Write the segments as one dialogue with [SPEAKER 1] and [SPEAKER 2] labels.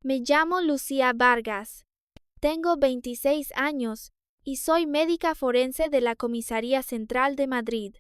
[SPEAKER 1] Me llamo Lucía Vargas. Tengo 26 años y soy médica forense de la Comisaría Central de Madrid.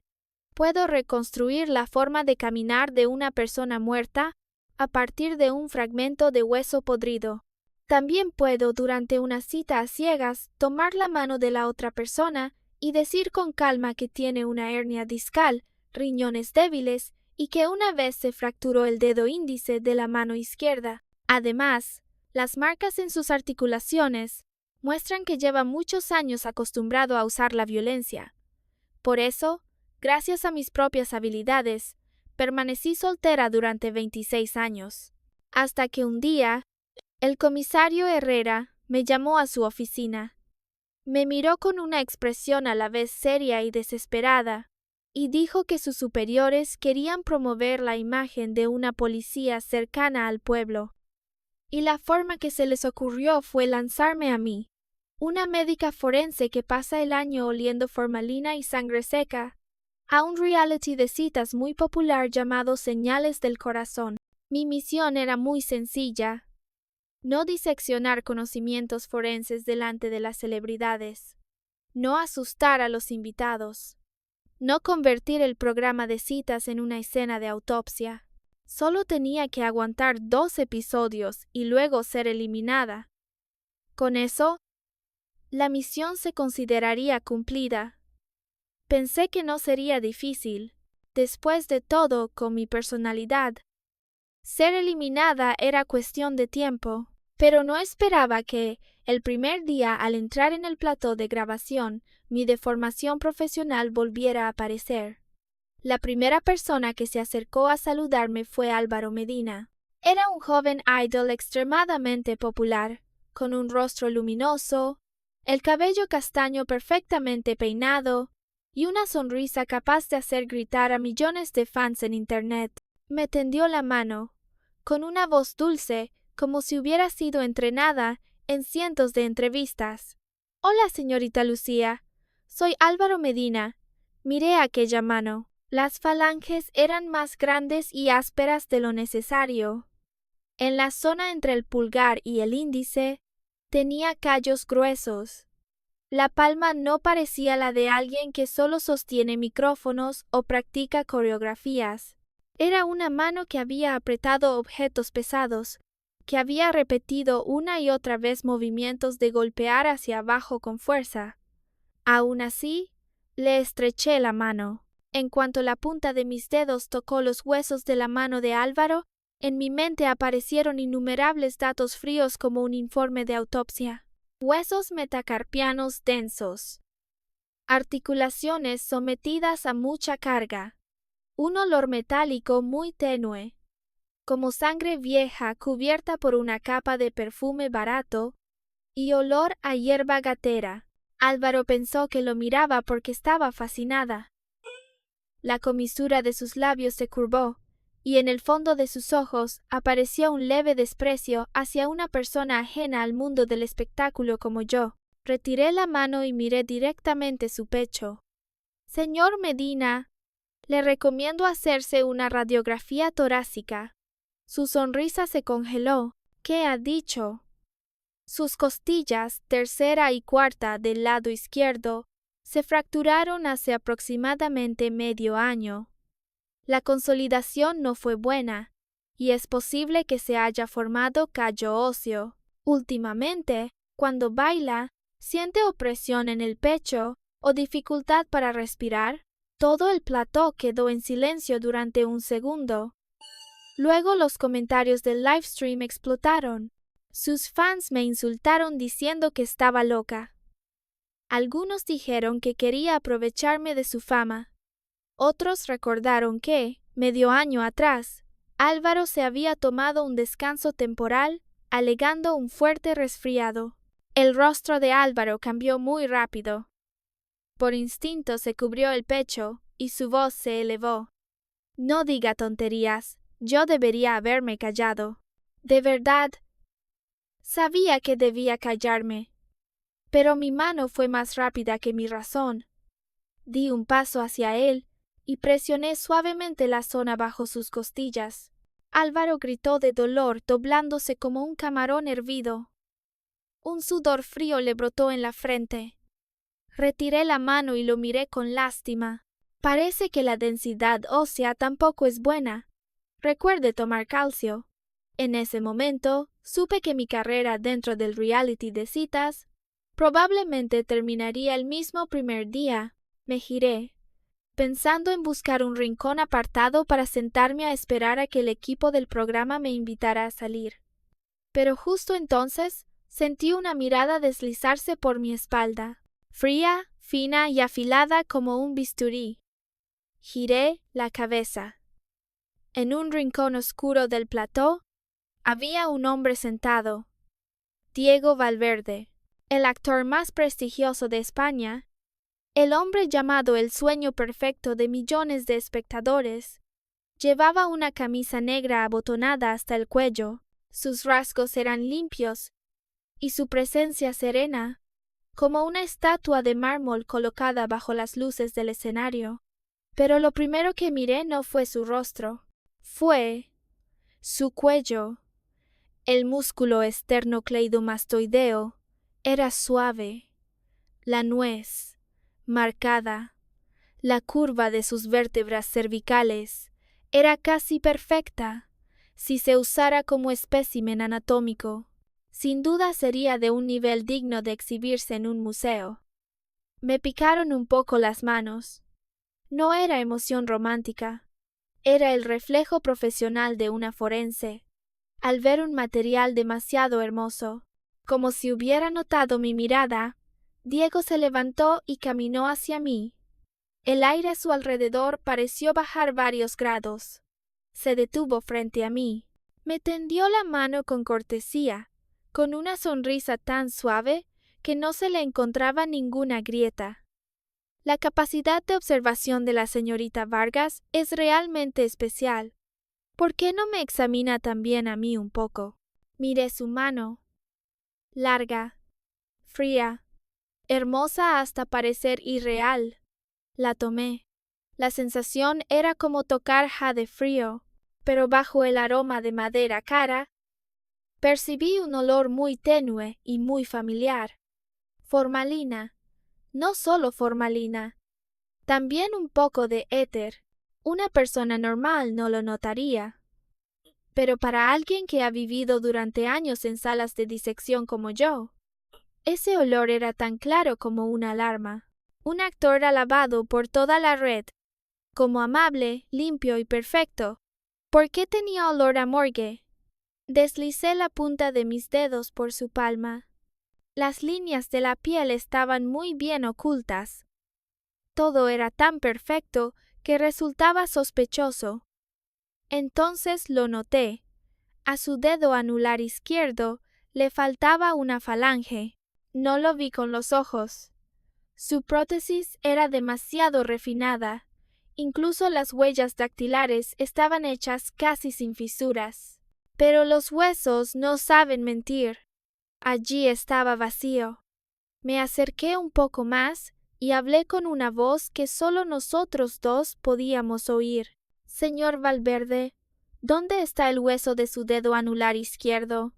[SPEAKER 1] Puedo reconstruir la forma de caminar de una persona muerta a partir de un fragmento de hueso podrido. También puedo, durante una cita a ciegas, tomar la mano de la otra persona y decir con calma que tiene una hernia discal, riñones débiles y que una vez se fracturó el dedo índice de la mano izquierda. Además, las marcas en sus articulaciones muestran que lleva muchos años acostumbrado a usar la violencia. Por eso, gracias a mis propias habilidades, permanecí soltera durante 26 años, hasta que un día, el comisario Herrera me llamó a su oficina. Me miró con una expresión a la vez seria y desesperada, y dijo que sus superiores querían promover la imagen de una policía cercana al pueblo. Y la forma que se les ocurrió fue lanzarme a mí, una médica forense que pasa el año oliendo formalina y sangre seca, a un reality de citas muy popular llamado Señales del Corazón. Mi misión era muy sencilla: no diseccionar conocimientos forenses delante de las celebridades, no asustar a los invitados, no convertir el programa de citas en una escena de autopsia. Solo tenía que aguantar 2 episodios y luego ser eliminada. Con eso, la misión se consideraría cumplida. Pensé que no sería difícil. Después de todo, con mi personalidad, ser eliminada era cuestión de tiempo. Pero no esperaba que, el primer día al entrar en el plató de grabación, mi deformación profesional volviera a aparecer. La primera persona que se acercó a saludarme fue Álvaro Medina. Era un joven idol extremadamente popular, con un rostro luminoso, el cabello castaño perfectamente peinado y una sonrisa capaz de hacer gritar a millones de fans en Internet. Me tendió la mano, con una voz dulce, como si hubiera sido entrenada en cientos de entrevistas. «Hola, señorita Lucía. Soy Álvaro Medina. Miré aquella mano. Las falanges eran más grandes y ásperas de lo necesario. En la zona entre el pulgar y el índice tenía callos gruesos. La palma no parecía la de alguien que solo sostiene micrófonos o practica coreografías. Era una mano que había apretado objetos pesados, que había repetido una y otra vez movimientos de golpear hacia abajo con fuerza. Aún así, le estreché la mano. En cuanto la punta de mis dedos tocó los huesos de la mano de Álvaro, en mi mente aparecieron innumerables datos fríos como un informe de autopsia. Huesos metacarpianos densos. Articulaciones sometidas a mucha carga. Un olor metálico muy tenue, como sangre vieja cubierta por una capa de perfume barato, y olor a hierba gatera. Álvaro pensó que lo miraba porque estaba fascinada. La comisura de sus labios se curvó, y en el fondo de sus ojos apareció un leve desprecio hacia una persona ajena al mundo del espectáculo como yo. Retiré la mano y miré directamente su pecho. «Señor Medina, le recomiendo hacerse una radiografía torácica». Su sonrisa se congeló. «¿Qué ha dicho?» Sus costillas, tercera y cuarta del lado izquierdo, se fracturaron hace aproximadamente medio año. La consolidación no fue buena, y es posible que se haya formado callo óseo. Últimamente, cuando baila, siente opresión en el pecho o dificultad para respirar. Todo el plató quedó en silencio durante un segundo. Luego los comentarios del livestream explotaron. Sus fans me insultaron diciendo que estaba loca. Algunos dijeron que quería aprovecharme de su fama. Otros recordaron que, medio año atrás, Álvaro se había tomado un descanso temporal, alegando un fuerte resfriado. El rostro de Álvaro cambió muy rápido. Por instinto se cubrió el pecho y su voz se elevó. «No diga tonterías, yo debería haberme callado. De verdad, sabía que debía callarme. Pero mi mano fue más rápida que mi razón. Di un paso hacia él y presioné suavemente la zona bajo sus costillas. Álvaro gritó de dolor, doblándose como un camarón hervido. Un sudor frío le brotó en la frente. Retiré la mano y lo miré con lástima. Parece que la densidad ósea tampoco es buena. Recuerde tomar calcio. En ese momento, supe que mi carrera dentro del reality de citas probablemente terminaría el mismo primer día. Me giré, pensando en buscar un rincón apartado para sentarme a esperar a que el equipo del programa me invitara a salir. Pero justo entonces, sentí una mirada deslizarse por mi espalda, fría, fina y afilada como un bisturí. Giré la cabeza. En un rincón oscuro del plató, había un hombre sentado. Diego Valverde, el actor más prestigioso de España, el hombre llamado el sueño perfecto de millones de espectadores. Llevaba una camisa negra abotonada hasta el cuello, sus rasgos eran limpios y su presencia serena, como una estatua de mármol colocada bajo las luces del escenario. Pero lo primero que miré no fue su rostro, fue su cuello. El músculo esternocleidomastoideo era suave, la nuez, marcada. La curva de sus vértebras cervicales era casi perfecta. Si se usara como espécimen anatómico, sin duda sería de un nivel digno de exhibirse en un museo. Me picaron un poco las manos. No era emoción romántica, era el reflejo profesional de una forense. Al ver un material demasiado hermoso, como si hubiera notado mi mirada, Diego se levantó y caminó hacia mí. El aire a su alrededor pareció bajar varios grados. Se detuvo frente a mí. Me tendió la mano con cortesía, con una sonrisa tan suave que no se le encontraba ninguna grieta. La capacidad de observación de la señorita Vargas es realmente especial. ¿Por qué no me examina también a mí un poco? Miré su mano. Larga, fría, hermosa hasta parecer irreal. La tomé. La sensación era como tocar jade frío, pero bajo el aroma de madera cara, percibí un olor muy tenue y muy familiar. Formalina. No solo formalina, también un poco de éter. Una persona normal no lo notaría. Pero para alguien que ha vivido durante años en salas de disección como yo, ese olor era tan claro como una alarma. Un actor alabado por toda la red, como amable, limpio y perfecto. ¿Por qué tenía olor a morgue? Deslicé la punta de mis dedos por su palma. Las líneas de la piel estaban muy bien ocultas. Todo era tan perfecto que resultaba sospechoso. Entonces lo noté. A su dedo anular izquierdo le faltaba una falange. No lo vi con los ojos. Su prótesis era demasiado refinada. Incluso las huellas dactilares estaban hechas casi sin fisuras. Pero los huesos no saben mentir. Allí estaba vacío. Me acerqué un poco más y hablé con una voz que solo nosotros dos podíamos oír. Señor Valverde, ¿dónde está el hueso de su dedo anular izquierdo?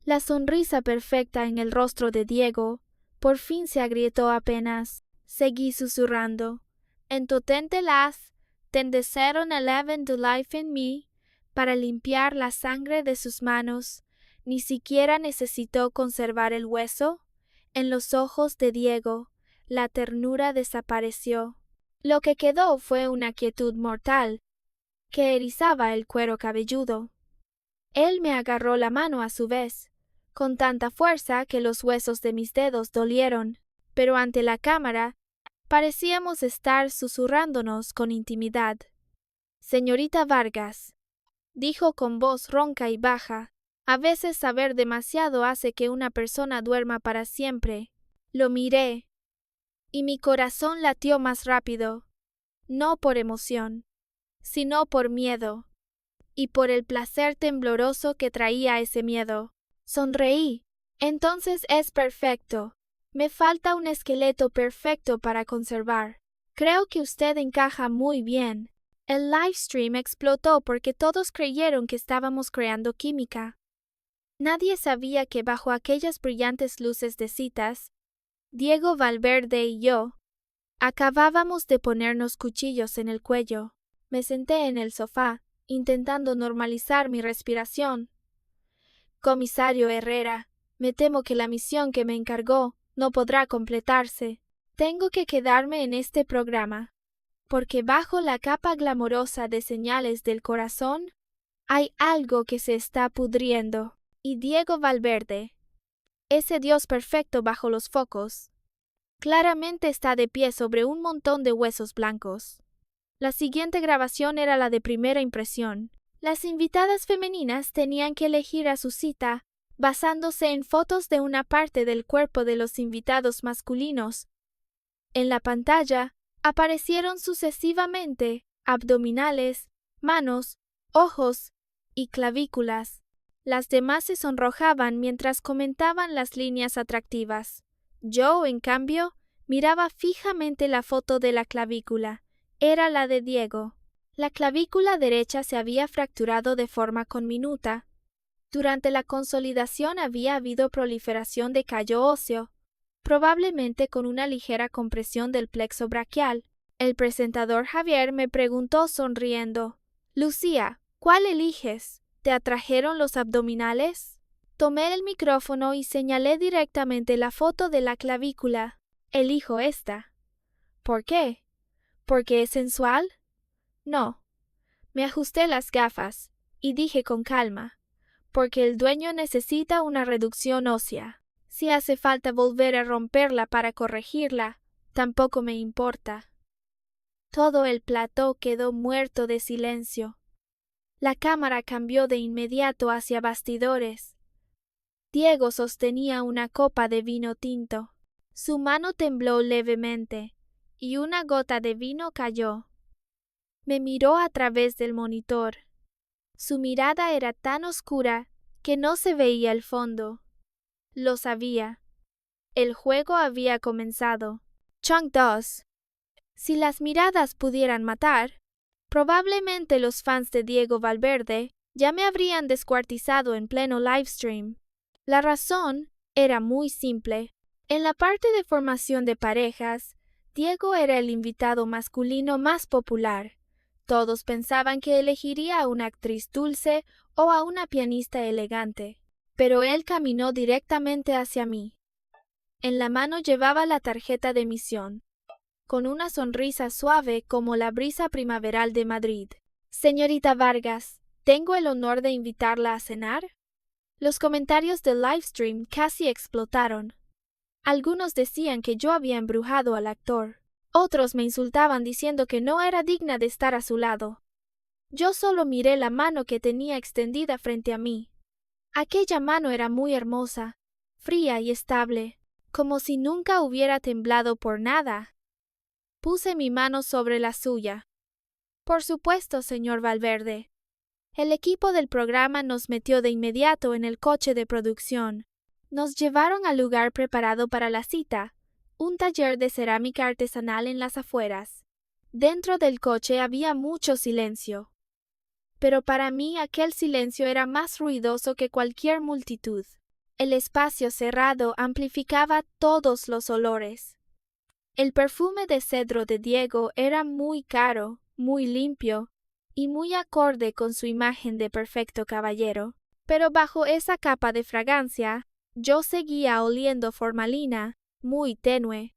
[SPEAKER 1] La sonrisa perfecta en el rostro de Diego por fin se agrietó apenas. Seguí susurrando. En totentelas, tendeceron eleven to life en mí, para limpiar la sangre de sus manos. Ni siquiera necesitó conservar el hueso. En los ojos de Diego, la ternura desapareció. Lo que quedó fue una quietud mortal, que erizaba el cuero cabelludo. Él me agarró la mano a su vez, con tanta fuerza que los huesos de mis dedos dolieron, pero ante la cámara parecíamos estar susurrándonos con intimidad. Señorita Vargas, dijo con voz ronca y baja, a veces saber demasiado hace que una persona duerma para siempre. Lo miré, y mi corazón latió más rápido, no por emoción, sino por miedo, y por el placer tembloroso que traía ese miedo. Sonreí. Entonces es perfecto. Me falta un esqueleto perfecto para conservar. Creo que usted encaja muy bien. El livestream explotó porque todos creyeron que estábamos creando química. Nadie sabía que bajo aquellas brillantes luces de citas, Diego Valverde y yo acabábamos de ponernos cuchillos en el cuello. Me senté en el sofá, intentando normalizar mi respiración. Comisario Herrera, me temo que la misión que me encargó no podrá completarse. Tengo que quedarme en este programa, porque bajo la capa glamorosa de señales del corazón hay algo que se está pudriendo. Y Diego Valverde, ese Dios perfecto bajo los focos, claramente está de pie sobre un montón de huesos blancos. La siguiente grabación era la de primera impresión. Las invitadas femeninas tenían que elegir a su cita basándose en fotos de una parte del cuerpo de los invitados masculinos. En la pantalla aparecieron sucesivamente abdominales, manos, ojos y clavículas. Las demás se sonrojaban mientras comentaban las líneas atractivas. Yo, en cambio, miraba fijamente la foto de la clavícula. Era la de Diego. La clavícula derecha se había fracturado de forma conminuta. Durante la consolidación había habido proliferación de callo óseo, probablemente con una ligera compresión del plexo braquial. El presentador Javier me preguntó sonriendo: «Lucía, ¿cuál eliges? ¿Te atrajeron los abdominales?» Tomé el micrófono y señalé directamente la foto de la clavícula. «Elijo esta». «¿Por qué? ¿Porque es sensual?» «No». Me ajusté las gafas y dije con calma: «Porque el dueño necesita una reducción ósea. Si hace falta volver a romperla para corregirla, tampoco me importa». Todo el plató quedó muerto de silencio. La cámara cambió de inmediato hacia bastidores. Diego sostenía una copa de vino tinto. Su mano tembló levemente y una gota de vino cayó. Me miró a través del monitor. Su mirada era tan oscura que no se veía el fondo. Lo sabía. El juego había comenzado. Chunk 2. Si las miradas pudieran matar, probablemente los fans de Diego Valverde ya me habrían descuartizado en pleno livestream. La razón era muy simple. En la parte de formación de parejas, Diego era el invitado masculino más popular. Todos pensaban que elegiría a una actriz dulce o a una pianista elegante, pero él caminó directamente hacia mí. En la mano llevaba la tarjeta de misión, con una sonrisa suave como la brisa primaveral de Madrid. «Señorita Vargas, ¿tengo el honor de invitarla a cenar?» Los comentarios del livestream casi explotaron. Algunos decían que yo había embrujado al actor. Otros me insultaban diciendo que no era digna de estar a su lado. Yo solo miré la mano que tenía extendida frente a mí. Aquella mano era muy hermosa, fría y estable, como si nunca hubiera temblado por nada. Puse mi mano sobre la suya. «Por supuesto, señor Valverde». El equipo del programa nos metió de inmediato en el coche de producción. Nos llevaron al lugar preparado para la cita, un taller de cerámica artesanal en las afueras. Dentro del coche había mucho silencio. Pero para mí aquel silencio era más ruidoso que cualquier multitud. El espacio cerrado amplificaba todos los olores. El perfume de cedro de Diego era muy caro, muy limpio y muy acorde con su imagen de perfecto caballero. Pero bajo esa capa de fragancia, yo seguía oliendo formalina, muy tenue.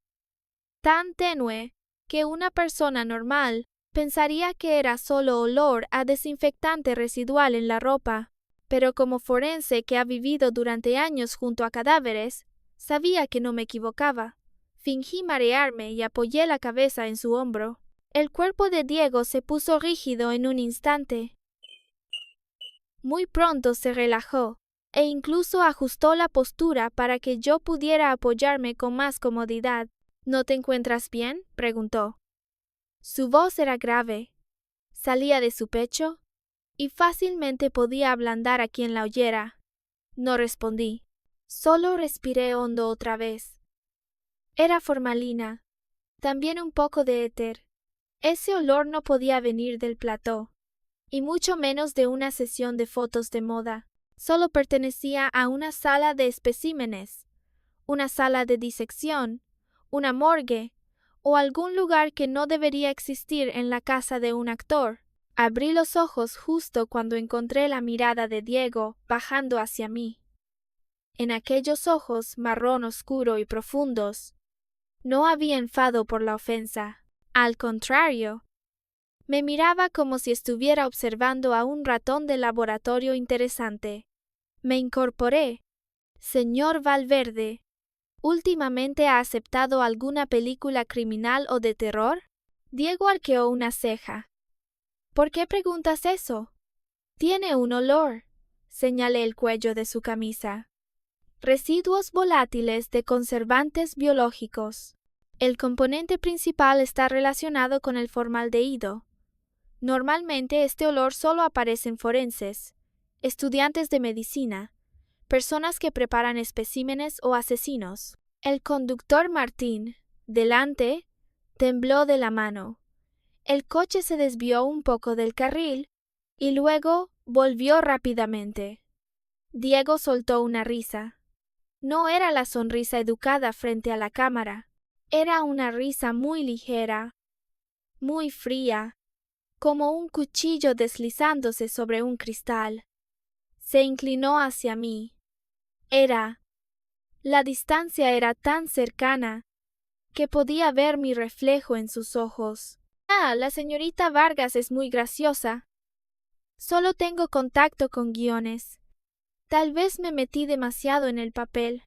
[SPEAKER 1] Tan tenue que una persona normal pensaría que era solo olor a desinfectante residual en la ropa. Pero como forense que ha vivido durante años junto a cadáveres, sabía que no me equivocaba. Fingí marearme y apoyé la cabeza en su hombro. El cuerpo de Diego se puso rígido en un instante. Muy pronto se relajó e incluso ajustó la postura para que yo pudiera apoyarme con más comodidad. «¿No te encuentras bien?», preguntó. Su voz era grave. Salía de su pecho y fácilmente podía ablandar a quien la oyera. No respondí. Solo respiré hondo otra vez. Era formalina, también un poco de éter. Ese olor no podía venir del plató, y mucho menos de una sesión de fotos de moda. Solo pertenecía a una sala de especímenes, una sala de disección, una morgue, o algún lugar que no debería existir en la casa de un actor. Abrí los ojos justo cuando encontré la mirada de Diego bajando hacia mí. En aquellos ojos marrón oscuro y profundos, no había enfado por la ofensa. Al contrario, me miraba como si estuviera observando a un ratón de laboratorio interesante. Me incorporé. Señor Valverde, ¿últimamente ha aceptado alguna película criminal o de terror? Diego arqueó una ceja. ¿Por qué preguntas eso? Tiene un olor. Señalé el cuello de su camisa. Residuos volátiles de conservantes biológicos. El componente principal está relacionado con el formaldehído. Normalmente este olor solo aparece en forenses, estudiantes de medicina, personas que preparan especímenes o asesinos. El conductor Martín, delante, tembló de la mano. El coche se desvió un poco del carril y luego volvió rápidamente. Diego soltó una risa. No era la sonrisa educada frente a la cámara. Era una risa muy ligera, muy fría, como un cuchillo deslizándose sobre un cristal. Se inclinó hacia mí. La distancia era tan cercana que podía ver mi reflejo en sus ojos. La señorita Vargas es muy graciosa. Solo tengo contacto con guiones. Tal vez me metí demasiado en el papel.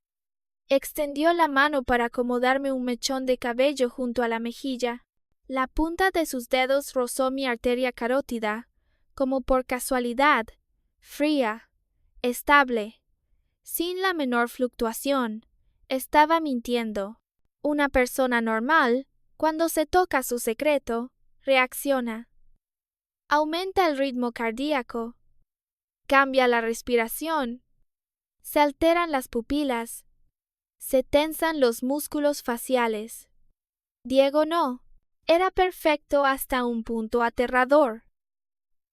[SPEAKER 1] Extendió la mano para acomodarme un mechón de cabello junto a la mejilla. La punta de sus dedos rozó mi arteria carótida, como por casualidad, fría, estable, sin la menor fluctuación. Estaba mintiendo. Una persona normal, cuando se toca su secreto, reacciona. Aumenta el ritmo cardíaco, cambia la respiración, se alteran las pupilas, se tensan los músculos faciales. Diego no. Era perfecto hasta un punto aterrador.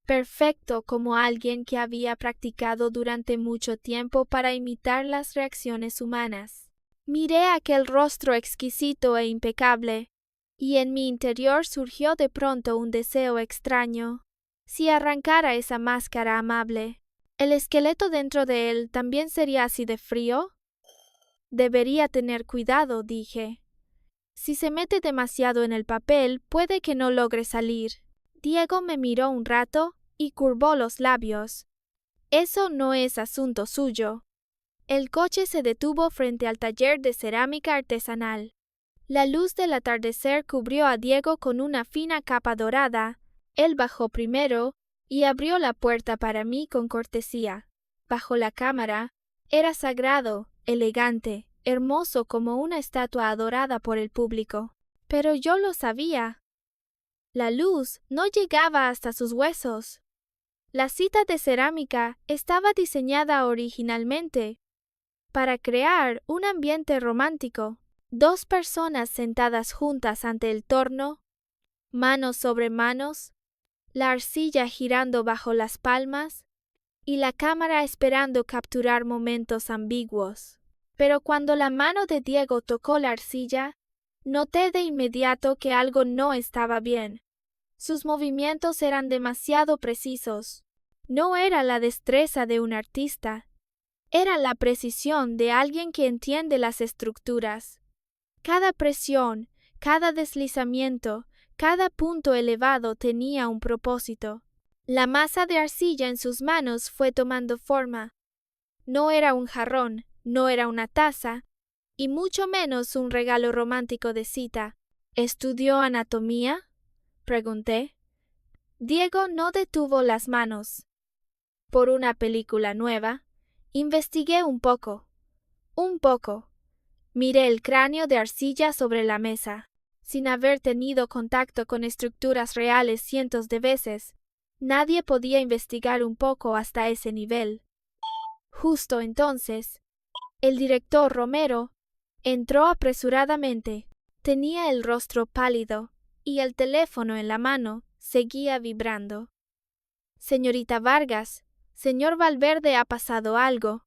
[SPEAKER 1] Perfecto como alguien que había practicado durante mucho tiempo para imitar las reacciones humanas. Miré aquel rostro exquisito e impecable, y en mi interior surgió de pronto un deseo extraño. Si arrancara esa máscara amable, ¿el esqueleto dentro de él también sería así de frío? Debería tener cuidado, dije. Si se mete demasiado en el papel, puede que no logre salir. Diego me miró un rato y curvó los labios. Eso no es asunto suyo. El coche se detuvo frente al taller de cerámica artesanal. La luz del atardecer cubrió a Diego con una fina capa dorada. Él bajó primero y abrió la puerta para mí con cortesía. Bajo la cámara, era sagrado, elegante, hermoso como una estatua adorada por el público. Pero yo lo sabía. La luz no llegaba hasta sus huesos. La cita de cerámica estaba diseñada originalmente para crear un ambiente romántico. Dos personas sentadas juntas ante el torno, manos sobre manos, la arcilla girando bajo las palmas y la cámara esperando capturar momentos ambiguos. Pero cuando la mano de Diego tocó la arcilla, noté de inmediato que algo no estaba bien. Sus movimientos eran demasiado precisos. No era la destreza de un artista. Era la precisión de alguien que entiende las estructuras. Cada presión, cada deslizamiento, cada punto elevado tenía un propósito. La masa de arcilla en sus manos fue tomando forma. No era un jarrón, no era una taza, y mucho menos un regalo romántico de cita. ¿Estudió anatomía?, pregunté. Diego no detuvo las manos. Por una película nueva, investigué un poco. Miré el cráneo de arcilla sobre la mesa. Sin haber tenido contacto con estructuras reales cientos de veces, nadie podía investigar un poco hasta ese nivel. Justo entonces, el director Romero entró apresuradamente. Tenía el rostro pálido, y el teléfono en la mano seguía vibrando. Señorita Vargas, señor Valverde, ha pasado algo.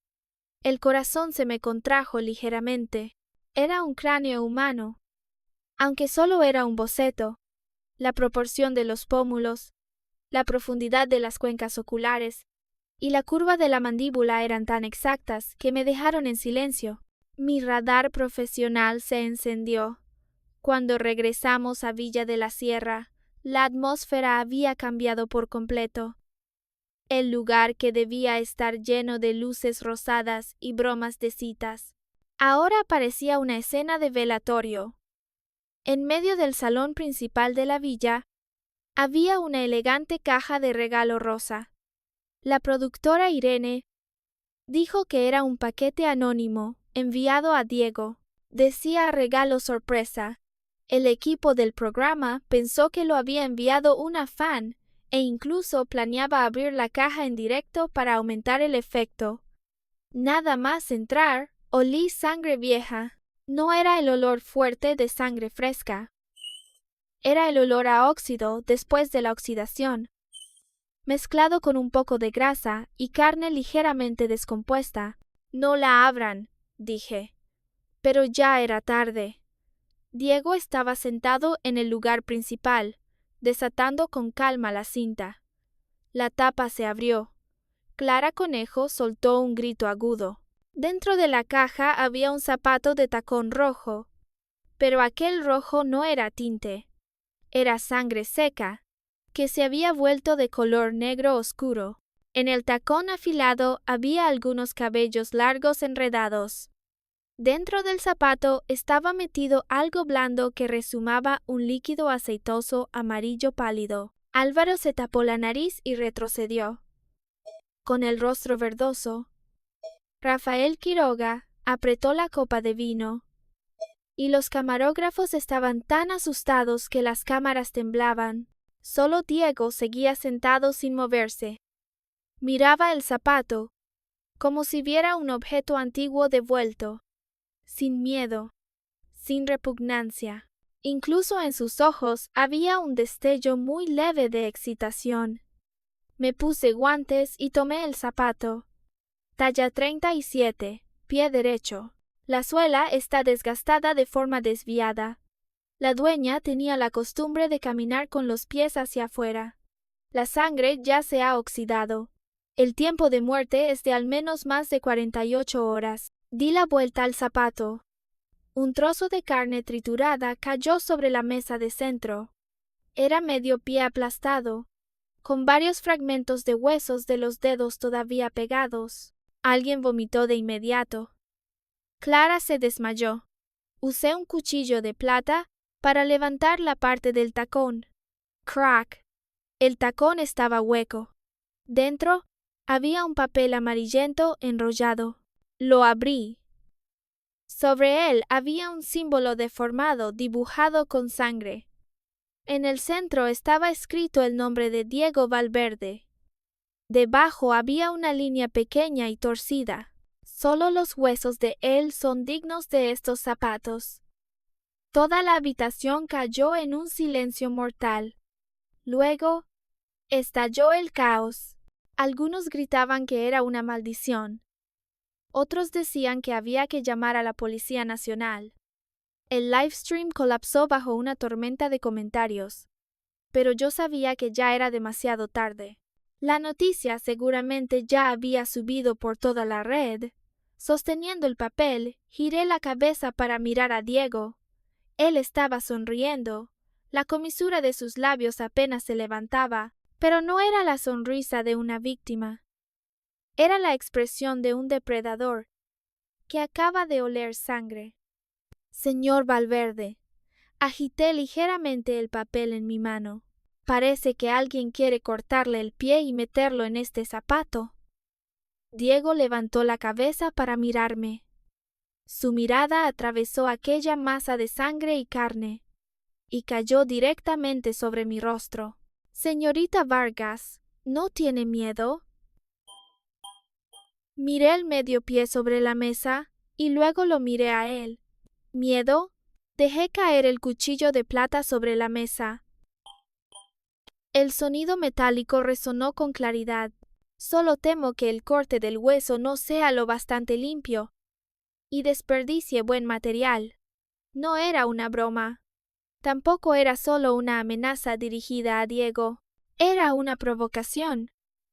[SPEAKER 1] El corazón se me contrajo ligeramente. Era un cráneo humano. Aunque solo era un boceto, la proporción de los pómulos, la profundidad de las cuencas oculares y la curva de la mandíbula eran tan exactas que me dejaron en silencio. Mi radar profesional se encendió. Cuando regresamos a Villa de la Sierra, la atmósfera había cambiado por completo. El lugar, que debía estar lleno de luces rosadas y bromas de citas, ahora parecía una escena de velatorio. En medio del salón principal de la villa, había una elegante caja de regalo rosa. La productora Irene dijo que era un paquete anónimo enviado a Diego. Decía regalo sorpresa. El equipo del programa pensó que lo había enviado una fan e incluso planeaba abrir la caja en directo para aumentar el efecto. Nada más entrar, olí sangre vieja. No era el olor fuerte de sangre fresca. Era el olor a óxido después de la oxidación, mezclado con un poco de grasa y carne ligeramente descompuesta. No la abran, dije. Pero ya era tarde. Diego estaba sentado en el lugar principal, desatando con calma la cinta. La tapa se abrió. Clara Conejo soltó un grito agudo. Dentro de la caja había un zapato de tacón rojo, pero aquel rojo no era tinte. Era sangre seca, que se había vuelto de color negro oscuro. En el tacón afilado había algunos cabellos largos enredados. Dentro del zapato estaba metido algo blando que rezumaba un líquido aceitoso amarillo pálido. Álvaro se tapó la nariz y retrocedió. Con el rostro verdoso, Rafael Quiroga apretó la copa de vino, y los camarógrafos estaban tan asustados que las cámaras temblaban. Solo Diego seguía sentado sin moverse. Miraba el zapato, como si viera un objeto antiguo devuelto, sin miedo, sin repugnancia. Incluso en sus ojos había un destello muy leve de excitación. Me puse guantes y tomé el zapato. Talla 37, pie derecho. La suela está desgastada de forma desviada. La dueña tenía la costumbre de caminar con los pies hacia afuera. La sangre ya se ha oxidado. El tiempo de muerte es de al menos más de 48 horas. Di la vuelta al zapato. Un trozo de carne triturada cayó sobre la mesa de centro. Era medio pie aplastado, con varios fragmentos de huesos de los dedos todavía pegados. Alguien vomitó de inmediato. Clara se desmayó. Usé un cuchillo de plata para levantar la parte del tacón. Crack. El tacón estaba hueco. Dentro había un papel amarillento enrollado. Lo abrí. Sobre él había un símbolo deformado dibujado con sangre. En el centro estaba escrito el nombre de Diego Valverde. Debajo había una línea pequeña y torcida. Solo los huesos de él son dignos de estos zapatos. Toda la habitación cayó en un silencio mortal. Luego, estalló el caos. Algunos gritaban que era una maldición. Otros decían que había que llamar a la Policía Nacional. El livestream colapsó bajo una tormenta de comentarios. Pero yo sabía que ya era demasiado tarde. La noticia seguramente ya había subido por toda la red. Sosteniendo el papel, giré la cabeza para mirar a Diego. Él estaba sonriendo. La comisura de sus labios apenas se levantaba, pero no era la sonrisa de una víctima. Era la expresión de un depredador que acaba de oler sangre. Señor Valverde, agité ligeramente el papel en mi mano. Parece que alguien quiere cortarle el pie y meterlo en este zapato. Diego levantó la cabeza para mirarme. Su mirada atravesó aquella masa de sangre y carne y cayó directamente sobre mi rostro. Señorita Vargas, ¿no tiene miedo? Miré el medio pie sobre la mesa y luego lo miré a él. ¿Miedo? Dejé caer el cuchillo de plata sobre la mesa. El sonido metálico resonó con claridad. Solo temo que el corte del hueso no sea lo bastante limpio y desperdicie buen material. No era una broma. Tampoco era solo una amenaza dirigida a Diego. Era una provocación.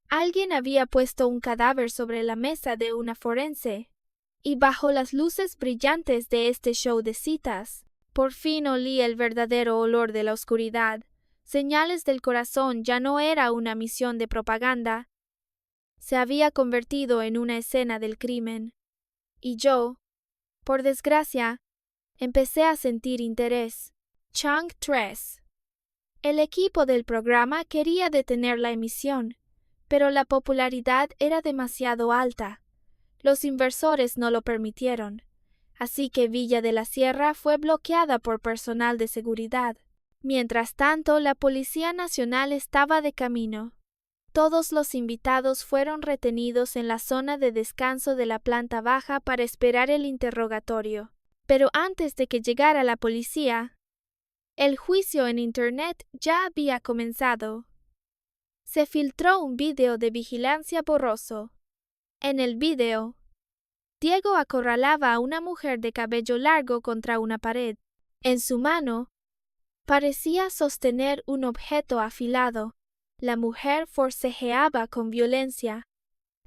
[SPEAKER 1] Alguien había puesto un cadáver sobre la mesa de una forense. Y bajo las luces brillantes de este show de citas, por fin olí el verdadero olor de la oscuridad. Señales del corazón ya no era una misión de propaganda. Se había convertido en una escena del crimen. Y yo, por desgracia, empecé a sentir interés. Chang 3. El equipo del programa quería detener la emisión, pero la popularidad era demasiado alta. Los inversores no lo permitieron, así que Villa de la Sierra fue bloqueada por personal de seguridad. Mientras tanto, la Policía Nacional estaba de camino. Todos los invitados fueron retenidos en la zona de descanso de la planta baja para esperar el interrogatorio. Pero antes de que llegara la policía, el juicio en Internet ya había comenzado. Se filtró un video de vigilancia borroso. En el video, Diego acorralaba a una mujer de cabello largo contra una pared. En su mano, parecía sostener un objeto afilado. La mujer forcejeaba con violencia.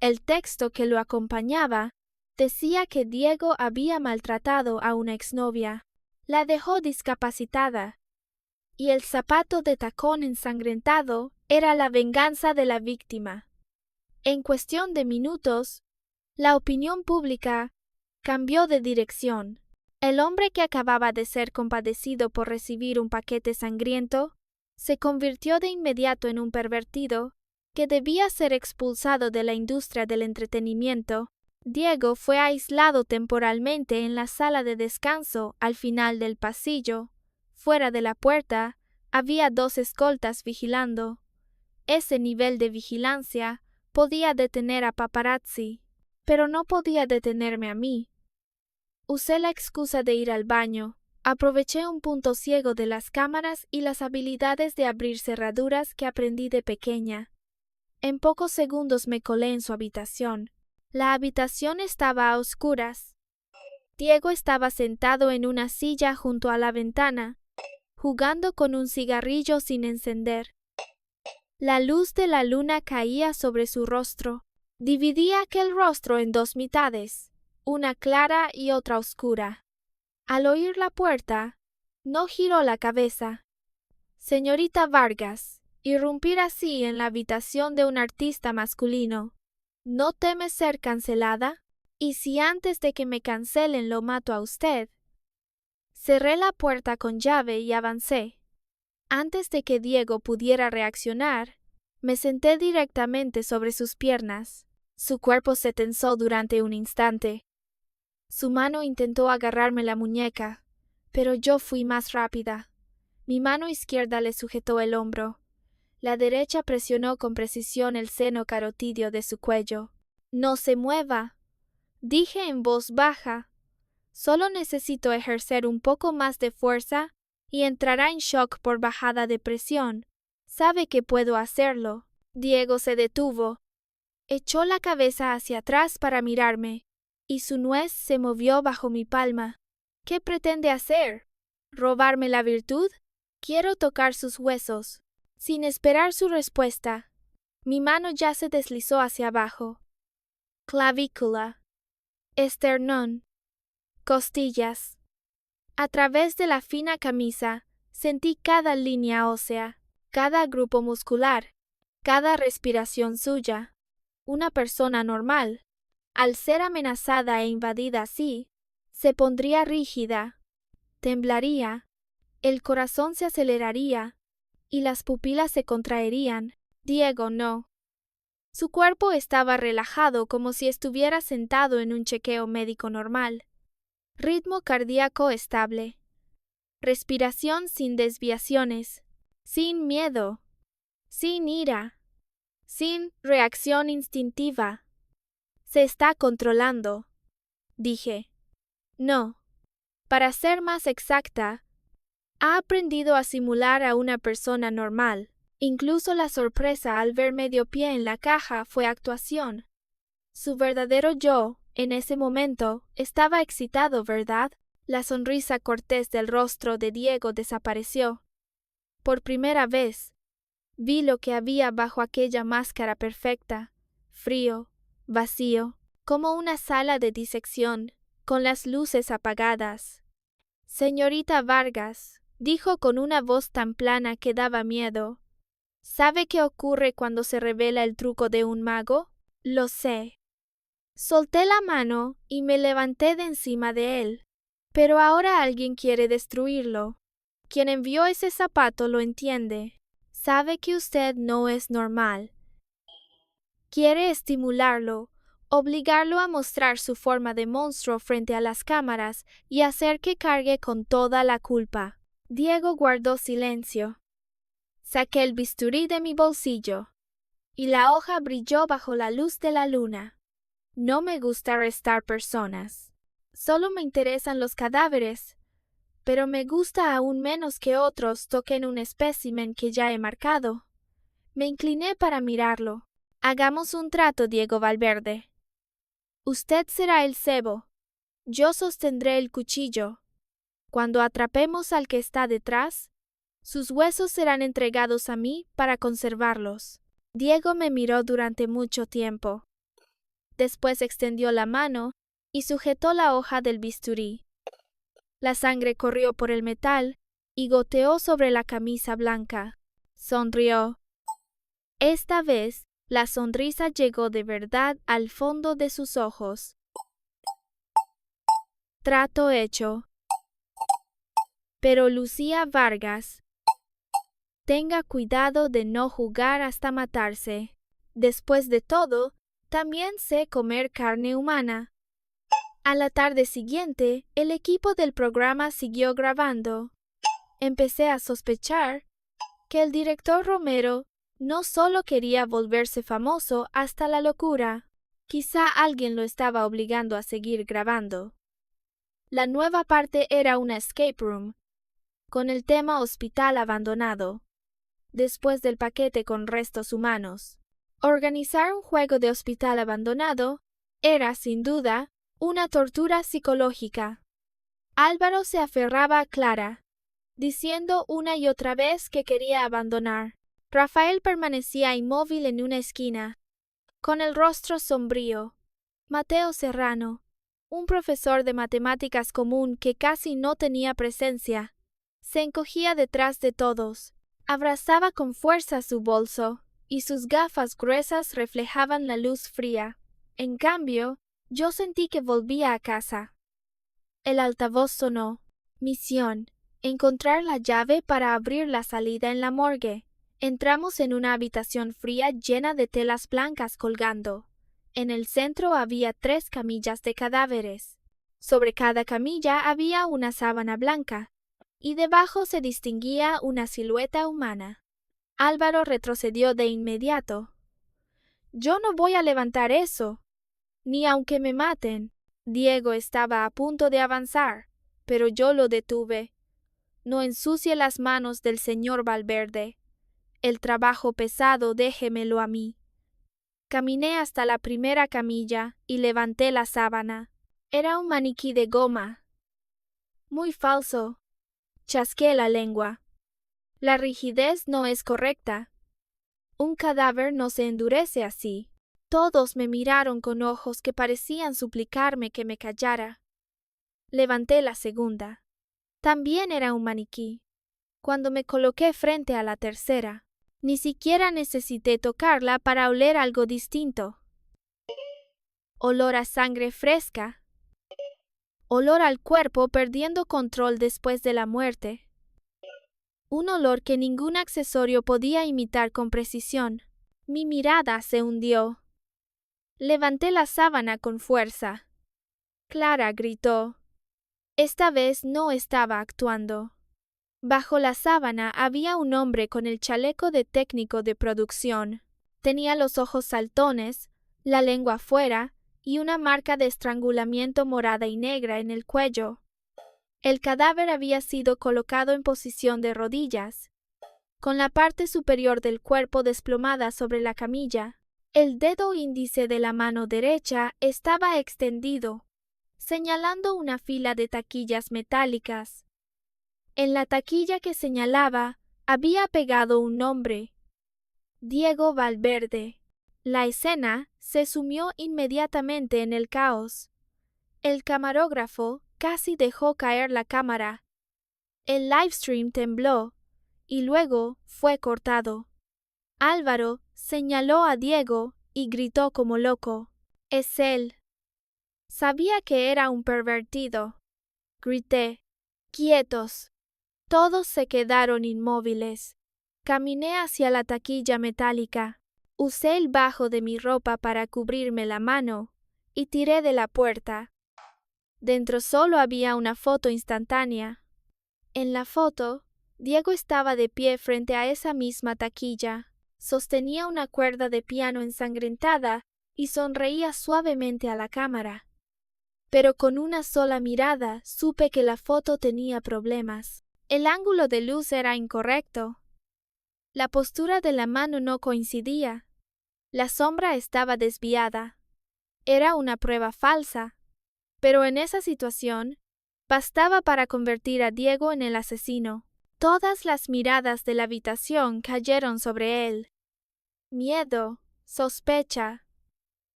[SPEAKER 1] El texto que lo acompañaba decía que Diego había maltratado a una exnovia. La dejó discapacitada. Y el zapato de tacón ensangrentado era la venganza de la víctima. En cuestión de minutos, la opinión pública cambió de dirección. El hombre que acababa de ser compadecido por recibir un paquete sangriento se convirtió de inmediato en un pervertido que debía ser expulsado de la industria del entretenimiento. Diego fue aislado temporalmente en la sala de descanso al final del pasillo. Fuera de la puerta había 2 escoltas vigilando. Ese nivel de vigilancia podía detener a paparazzi, pero no podía detenerme a mí. Usé la excusa de ir al baño. Aproveché un punto ciego de las cámaras y las habilidades de abrir cerraduras que aprendí de pequeña. En pocos segundos me colé en su habitación. La habitación estaba a oscuras. Diego estaba sentado en una silla junto a la ventana, jugando con un cigarrillo sin encender. La luz de la luna caía sobre su rostro. Dividía aquel rostro en 2 mitades, una clara y otra oscura. Al oír la puerta, no giró la cabeza. Señorita Vargas, irrumpir así en la habitación de un artista masculino. ¿No teme ser cancelada? ¿Y si antes de que me cancelen lo mato a usted? Cerré la puerta con llave y avancé. Antes de que Diego pudiera reaccionar, me senté directamente sobre sus piernas. Su cuerpo se tensó durante un instante. Su mano intentó agarrarme la muñeca, pero yo fui más rápida. Mi mano izquierda le sujetó el hombro. La derecha presionó con precisión el seno carotídeo de su cuello. «No se mueva», dije en voz baja. «Solo necesito ejercer un poco más de fuerza y entrará en shock por bajada de presión. Sabe que puedo hacerlo». Diego se detuvo. Echó la cabeza hacia atrás para mirarme, y su nuez se movió bajo mi palma. «¿Qué pretende hacer? ¿Robarme la virtud?» «Quiero tocar sus huesos». Sin esperar su respuesta, mi mano ya se deslizó hacia abajo. Clavícula, esternón, costillas. A través de la fina camisa sentí cada línea ósea, cada grupo muscular, cada respiración suya. Una persona normal, al ser amenazada e invadida así, se pondría rígida, temblaría, el corazón se aceleraría y las pupilas se contraerían. Diego no. Su cuerpo estaba relajado como si estuviera sentado en un chequeo médico normal. Ritmo cardíaco estable. Respiración sin desviaciones. Sin miedo. Sin ira. Sin reacción instintiva. Se está controlando, dije. No. Para ser más exacta, ha aprendido a simular a una persona normal. Incluso la sorpresa al ver medio pie en la caja fue actuación. Su verdadero yo, en ese momento, estaba excitado, ¿verdad? La sonrisa cortés del rostro de Diego desapareció. Por primera vez, vi lo que había bajo aquella máscara perfecta, frío, vacío, como una sala de disección, con las luces apagadas. Señorita Vargas, dijo con una voz tan plana que daba miedo. ¿Sabe qué ocurre cuando se revela el truco de un mago? Lo sé. Solté la mano y me levanté de encima de él. Pero ahora alguien quiere destruirlo. Quien envió ese zapato lo entiende. Sabe que usted no es normal. Quiere estimularlo, obligarlo a mostrar su forma de monstruo frente a las cámaras y hacer que cargue con toda la culpa. Diego guardó silencio. Saqué el bisturí de mi bolsillo, y la hoja brilló bajo la luz de la luna. No me gusta arrestar personas. Solo me interesan los cadáveres, pero me gusta aún menos que otros toquen un espécimen que ya he marcado. Me incliné para mirarlo. Hagamos un trato, Diego Valverde. Usted será el cebo. Yo sostendré el cuchillo. Cuando atrapemos al que está detrás, sus huesos serán entregados a mí para conservarlos. Diego me miró durante mucho tiempo. Después extendió la mano y sujetó la hoja del bisturí. La sangre corrió por el metal y goteó sobre la camisa blanca. Sonrió. Esta vez, la sonrisa llegó de verdad al fondo de sus ojos. Trato hecho. Pero Lucía Vargas, tenga cuidado de no jugar hasta matarse. Después de todo, también sé comer carne humana. A la tarde siguiente, el equipo del programa siguió grabando. Empecé a sospechar que el director Romero no solo quería volverse famoso hasta la locura, quizá alguien lo estaba obligando a seguir grabando. La nueva parte era una escape room, con el tema hospital abandonado, después del paquete con restos humanos. Organizar un juego de hospital abandonado era, sin duda, una tortura psicológica. Álvaro se aferraba a Clara, diciendo una y otra vez que quería abandonar. Rafael permanecía inmóvil en una esquina, con el rostro sombrío. Mateo Serrano, un profesor de matemáticas común que casi no tenía presencia, se encogía detrás de todos, abrazaba con fuerza su bolso, y sus gafas gruesas reflejaban la luz fría. En cambio, yo sentí que volvía a casa. El altavoz sonó. Misión: encontrar la llave para abrir la salida en la morgue. Entramos en una habitación fría llena de telas blancas colgando. En el centro había 3 camillas de cadáveres. Sobre cada camilla había una sábana blanca, y debajo se distinguía una silueta humana. Álvaro retrocedió de inmediato. «Yo no voy a levantar eso, ni aunque me maten». Diego estaba a punto de avanzar, pero yo lo detuve. «No ensucie las manos del señor Valverde. El trabajo pesado déjemelo a mí». Caminé hasta la primera camilla y levanté la sábana. Era un maniquí de goma. Muy falso. Chasqué la lengua. La rigidez no es correcta. Un cadáver no se endurece así. Todos me miraron con ojos que parecían suplicarme que me callara. Levanté la segunda. También era un maniquí. Cuando me coloqué frente a la tercera, ni siquiera necesité tocarla para oler algo distinto. Olor a sangre fresca. Olor al cuerpo perdiendo control después de la muerte. Un olor que ningún accesorio podía imitar con precisión. Mi mirada se hundió. Levanté la sábana con fuerza. Clara gritó. Esta vez no estaba actuando. Bajo la sábana había un hombre con el chaleco de técnico de producción. Tenía los ojos saltones, la lengua fuera y una marca de estrangulamiento morada y negra en el cuello. El cadáver había sido colocado en posición de rodillas, con la parte superior del cuerpo desplomada sobre la camilla. El dedo índice de la mano derecha estaba extendido, señalando una fila de taquillas metálicas. En la taquilla que señalaba había pegado un nombre: Diego Valverde. La escena se sumió inmediatamente en el caos. El camarógrafo casi dejó caer la cámara. El livestream tembló y luego fue cortado. Álvaro señaló a Diego y gritó como loco: «¡Es él!». Sabía que era un pervertido. Grité: «¡Quietos!». Todos se quedaron inmóviles. Caminé hacia la taquilla metálica. Usé el bajo de mi ropa para cubrirme la mano y tiré de la puerta. Dentro solo había una foto instantánea. En la foto, Diego estaba de pie frente a esa misma taquilla. Sostenía una cuerda de piano ensangrentada y sonreía suavemente a la cámara. Pero con una sola mirada supe que la foto tenía problemas. El ángulo de luz era incorrecto. La postura de la mano no coincidía. La sombra estaba desviada. Era una prueba falsa. Pero en esa situación, bastaba para convertir a Diego en el asesino. Todas las miradas de la habitación cayeron sobre él. Miedo, sospecha,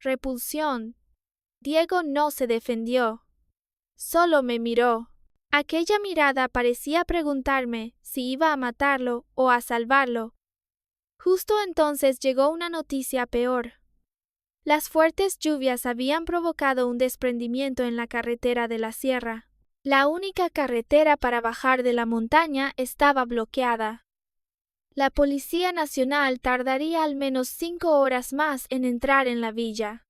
[SPEAKER 1] repulsión. Diego no se defendió. Solo me miró. Aquella mirada parecía preguntarme si iba a matarlo o a salvarlo. Justo entonces llegó una noticia peor. Las fuertes lluvias habían provocado un desprendimiento en la carretera de la sierra. La única carretera para bajar de la montaña estaba bloqueada. La Policía Nacional tardaría al menos 5 horas más en entrar en la villa.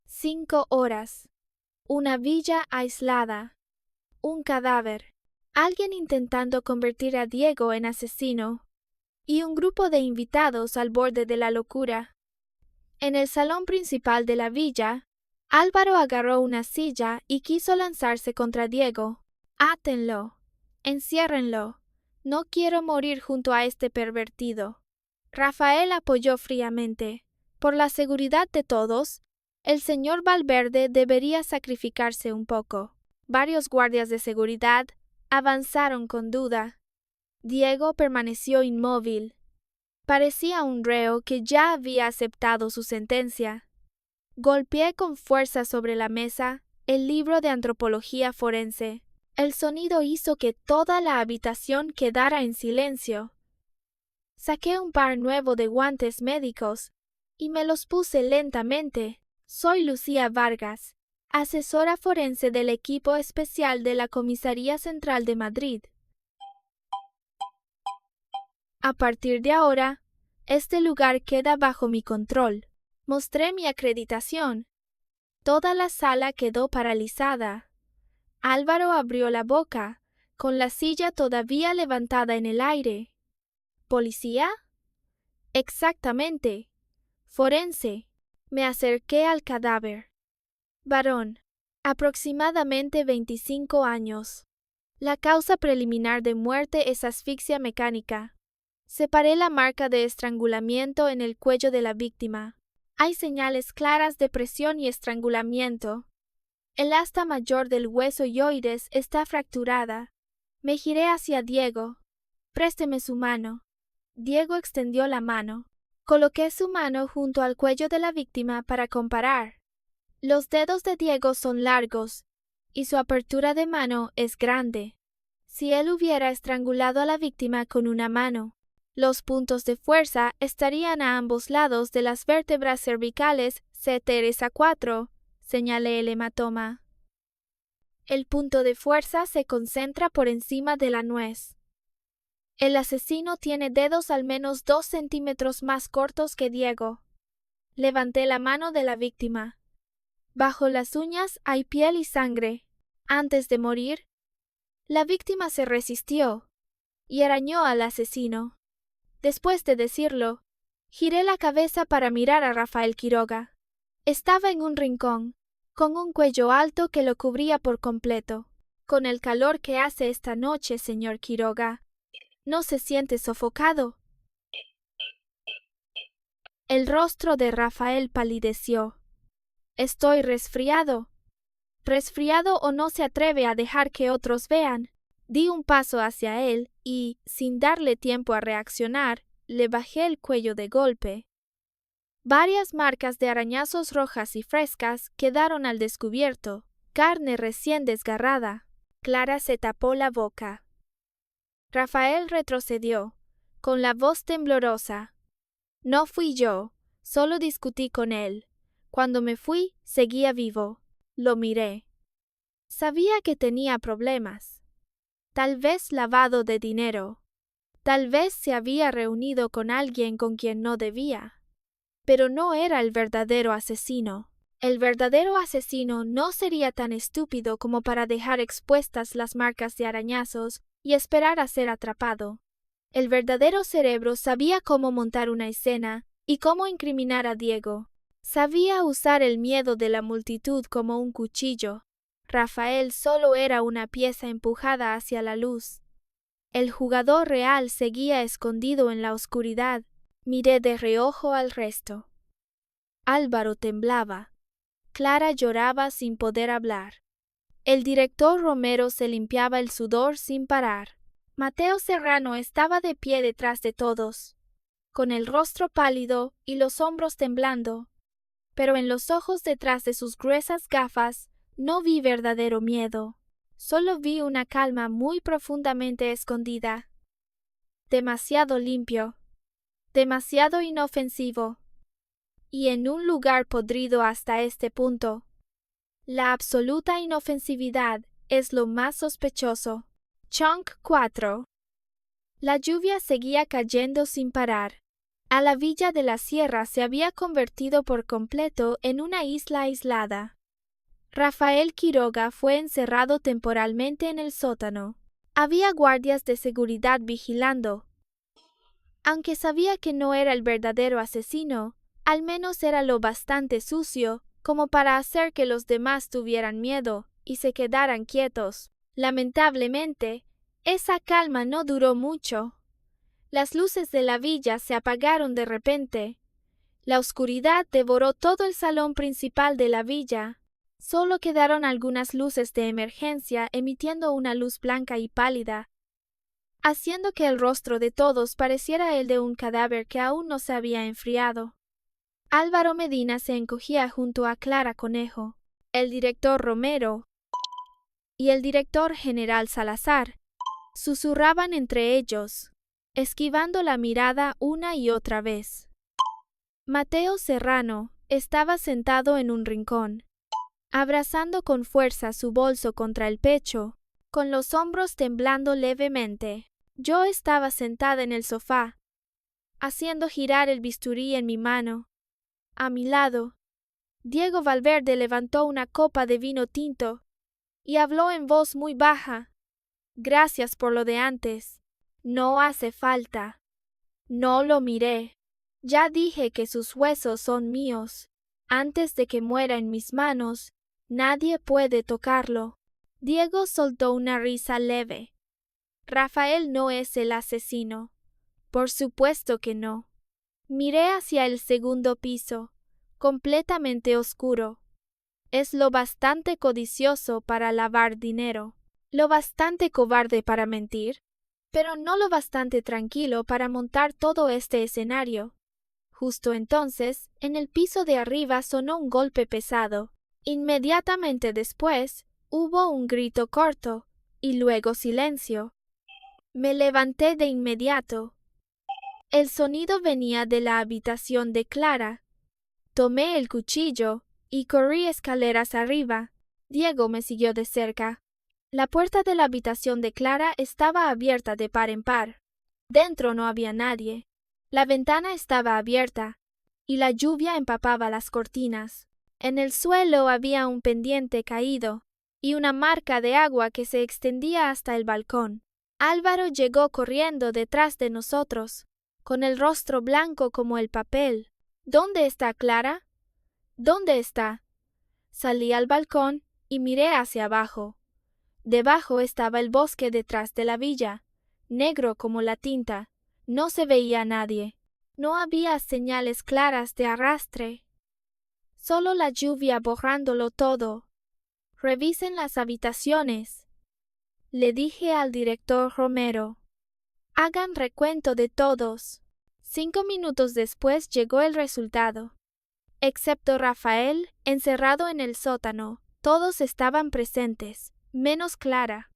[SPEAKER 1] 5 horas. Una villa aislada. Un cadáver. Alguien intentando convertir a Diego en asesino. Y un grupo de invitados al borde de la locura. En el salón principal de la villa, Álvaro agarró una silla y quiso lanzarse contra Diego. «Átenlo. Enciérrenlo. No quiero morir junto a este pervertido». Rafael apoyó fríamente. Por la seguridad de todos, el señor Valverde debería sacrificarse un poco. Varios guardias de seguridad avanzaron con duda. Diego permaneció inmóvil. Parecía un reo que ya había aceptado su sentencia. Golpeé con fuerza sobre la mesa el libro de antropología forense. El sonido hizo que toda la habitación quedara en silencio. Saqué un par nuevo de guantes médicos y me los puse lentamente. Soy Lucía Vargas, asesora forense del equipo especial de la Comisaría Central de Madrid. A partir de ahora, este lugar queda bajo mi control. Mostré mi acreditación. Toda la sala quedó paralizada. Álvaro abrió la boca, con la silla todavía levantada en el aire. ¿Policía? Exactamente. Forense. Me acerqué al cadáver. Varón. Aproximadamente 25 años. La causa preliminar de muerte es asfixia mecánica. Separé la marca de estrangulamiento en el cuello de la víctima. Hay señales claras de presión y estrangulamiento. El asta mayor del hueso yoides está fracturada. Me giré hacia Diego. «Présteme su mano». Diego extendió la mano. Coloqué su mano junto al cuello de la víctima para comparar. Los dedos de Diego son largos y su apertura de mano es grande. Si él hubiera estrangulado a la víctima con una mano, los puntos de fuerza estarían a ambos lados de las vértebras cervicales C3-A4, señalé el hematoma. El punto de fuerza se concentra por encima de la nuez. El asesino tiene dedos al menos 2 centímetros más cortos que Diego. Levanté la mano de la víctima. Bajo las uñas hay piel y sangre. Antes de morir, la víctima se resistió y arañó al asesino. Después de decirlo, giré la cabeza para mirar a Rafael Quiroga. Estaba en un rincón, con un cuello alto que lo cubría por completo. Con el calor que hace esta noche, señor Quiroga, ¿no se siente sofocado? El rostro de Rafael palideció. Estoy resfriado. Resfriado o no se atreve a dejar que otros vean. Di un paso hacia él y, sin darle tiempo a reaccionar, le bajé el cuello de golpe. Varias marcas de arañazos rojas y frescas quedaron al descubierto, carne recién desgarrada. Clara se tapó la boca. Rafael retrocedió, con la voz temblorosa. No fui yo, solo discutí con él. Cuando me fui, seguía vivo. Lo miré. Sabía que tenía problemas. Tal vez lavado de dinero. Tal vez se había reunido con alguien con quien no debía. Pero no era el verdadero asesino. El verdadero asesino no sería tan estúpido como para dejar expuestas las marcas de arañazos y esperar a ser atrapado. El verdadero cerebro sabía cómo montar una escena y cómo incriminar a Diego. Sabía usar el miedo de la multitud como un cuchillo. Rafael solo era una pieza empujada hacia la luz. El jugador real seguía escondido en la oscuridad. Miré de reojo al resto. Álvaro temblaba. Clara lloraba sin poder hablar. El director Romero se limpiaba el sudor sin parar. Mateo Serrano estaba de pie detrás de todos, con el rostro pálido y los hombros temblando, pero en los ojos detrás de sus gruesas gafas no vi verdadero miedo, solo vi una calma muy profundamente escondida. Demasiado limpio, demasiado inofensivo, y en un lugar podrido hasta este punto. La absoluta inofensividad es lo más sospechoso. Chunk 4. La lluvia seguía cayendo sin parar. A la villa de la sierra se había convertido por completo en una isla aislada. Rafael Quiroga fue encerrado temporalmente en el sótano. Había guardias de seguridad vigilando. Aunque sabía que no era el verdadero asesino, al menos era lo bastante sucio como para hacer que los demás tuvieran miedo y se quedaran quietos. Lamentablemente, esa calma no duró mucho. Las luces de la villa se apagaron de repente. La oscuridad devoró todo el salón principal de la villa. Solo quedaron algunas luces de emergencia emitiendo una luz blanca y pálida, haciendo que el rostro de todos pareciera el de un cadáver que aún no se había enfriado. Álvaro Medina se encogía junto a Clara Conejo. El director Romero y el director general Salazar susurraban entre ellos, esquivando la mirada una y otra vez. Mateo Serrano estaba sentado en un rincón, abrazando con fuerza su bolso contra el pecho, con los hombros temblando levemente. Yo estaba sentada en el sofá, haciendo girar el bisturí en mi mano. A mi lado, Diego Valverde levantó una copa de vino tinto y habló en voz muy baja. Gracias por lo de antes. No hace falta. No lo miré. Ya dije que sus huesos son míos. Antes de que muera en mis manos, nadie puede tocarlo. Diego soltó una risa leve. Rafael no es el asesino. Por supuesto que no. Miré hacia el segundo piso, completamente oscuro. Es lo bastante codicioso para lavar dinero, lo bastante cobarde para mentir, pero no lo bastante tranquilo para montar todo este escenario. Justo entonces, en el piso de arriba sonó un golpe pesado. Inmediatamente después, hubo un grito corto, y luego silencio. Me levanté de inmediato. El sonido venía de la habitación de Clara. Tomé el cuchillo y corrí escaleras arriba. Diego me siguió de cerca. La puerta de la habitación de Clara estaba abierta de par en par. Dentro no había nadie. La ventana estaba abierta, y la lluvia empapaba las cortinas. En el suelo había un pendiente caído, y una marca de agua que se extendía hasta el balcón. Álvaro llegó corriendo detrás de nosotros, con el rostro blanco como el papel. ¿Dónde está Clara? ¿Dónde está? Salí al balcón y miré hacia abajo. Debajo estaba el bosque detrás de la villa, negro como la tinta. No se veía a nadie. No había señales claras de arrastre. Solo la lluvia borrándolo todo. Revisen las habitaciones, le dije al director Romero. Hagan recuento de todos. 5 minutos después llegó el resultado. Excepto Rafael, encerrado en el sótano, todos estaban presentes, menos Clara.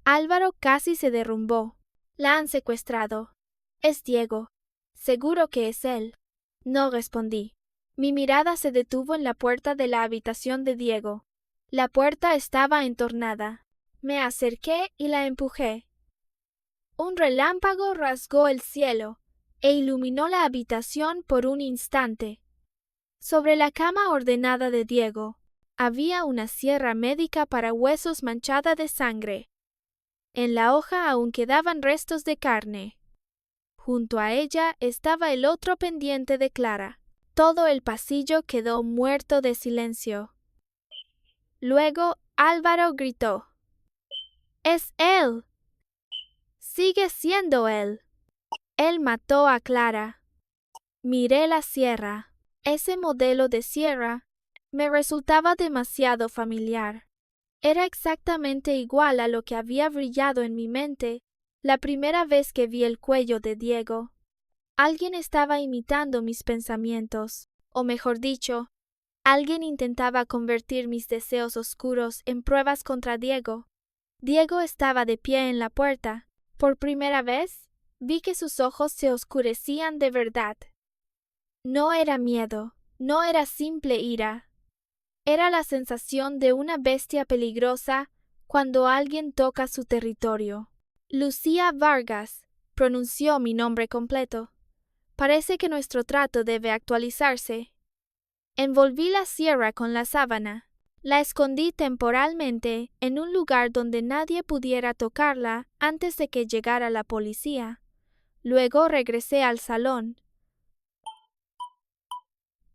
[SPEAKER 1] Álvaro casi se derrumbó. La han secuestrado. Es Diego. Seguro que es él. No respondí. Mi mirada se detuvo en la puerta de la habitación de Diego. La puerta estaba entornada. Me acerqué y la empujé. Un relámpago rasgó el cielo e iluminó la habitación por un instante. Sobre la cama ordenada de Diego había una sierra médica para huesos manchada de sangre. En la hoja aún quedaban restos de carne. Junto a ella estaba el otro pendiente de Clara. Todo el pasillo quedó muerto de silencio. Luego Álvaro gritó: ¡Es él! ¡Sigue siendo él! Él mató a Clara. Miré la sierra. Ese modelo de sierra me resultaba demasiado familiar. Era exactamente igual a lo que había brillado en mi mente la primera vez que vi el cuello de Diego. Alguien estaba imitando mis pensamientos, o mejor dicho, alguien intentaba convertir mis deseos oscuros en pruebas contra Diego. Diego estaba de pie en la puerta. Por primera vez, vi que sus ojos se oscurecían de verdad. No era miedo, no era simple ira. Era la sensación de una bestia peligrosa cuando alguien toca su territorio. Lucía Vargas, pronunció mi nombre completo. Parece que nuestro trato debe actualizarse. Envolví la sierra con la sábana. La escondí temporalmente en un lugar donde nadie pudiera tocarla antes de que llegara la policía. Luego regresé al salón.